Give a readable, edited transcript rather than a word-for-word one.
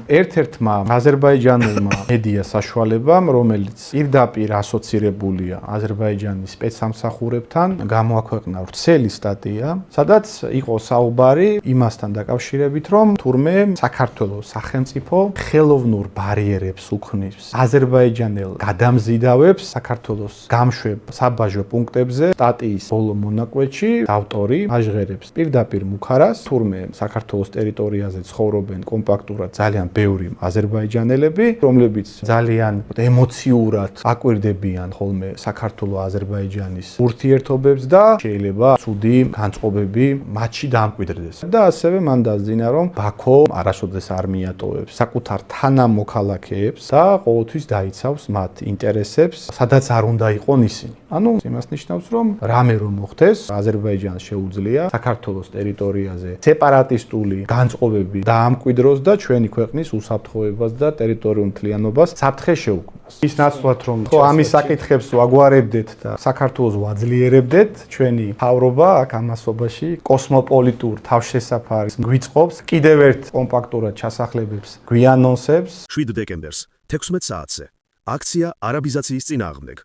ერთ-ერთმა აზერბაიჯანულმა მედია საშუალებამ, რომელიც პირდაპირ ასოცირებულია აზერბაიჯანის სპეცსამსახურებთან, გამოაქვეყნა ვრცელი სტატია, სადაც იყო საუბარი იმასთან დაკავშირებით, რომ თურმე საქართველოს სახელმწიფო ხელოვნურ ბარიერებს უქმნის აზერბაიჯანელ გადამზიდავებს საქართველოს გამშვებ საბაჟო პუნქტებზე სტატიის ბოლო მონაკვეთში ავტორი აჟღერებს პირდაპირ მუქარას, თურმე საქართველოს ტერიტორიაზე ცხოვრობენ კომპაქტურად ძალიან ბევრი აზერბაიჯანელები, რომლებიც ძალიან ემოციურად აკვირდებიან ხოლმე საქართველო-აზერბაიჯანის ურთიერთობებს და შეიძლება ცუდი განწყობები მათში დაამკვიდრდეს. და ასევე მან დასძინა, რომ ბაქო არასოდეს არ მიატოვებს საკუთარ თანამოქალაქეებს და ყოველთვის დაიცავს მათ ინტერესებს, სადაც არ უნდა იყონ ისინი. ანუ იმას ნიშნავს, რომ რამე რომ მოხდეს, აზერბაიჯანს შეუძლია საქართველოს ტერიტორიაზე სეპარატისტული განწყობები დაამკვიდროს და ჩვენი ქვეყნის უსაფრთხოებას და ტერიტორიულ მთლიანობას საფრთხე შეუქმნას. ის ნაცვლად რომ ხო ამის საკითხებს ვაგვარებდეთ და საქართველოს ვაძლიერებდეთ, ჩვენი მთავრობა აქ ამასობაში კოსმოპოლიტურ თავშესაფარს გვიწყობს, კიდევ ერთ კომპაქტურად ჩასახლებებს გვიანონსებს 7 დეკემბერს 16 საათზე. აქცია არაბიზაციის წინააღმდეგ.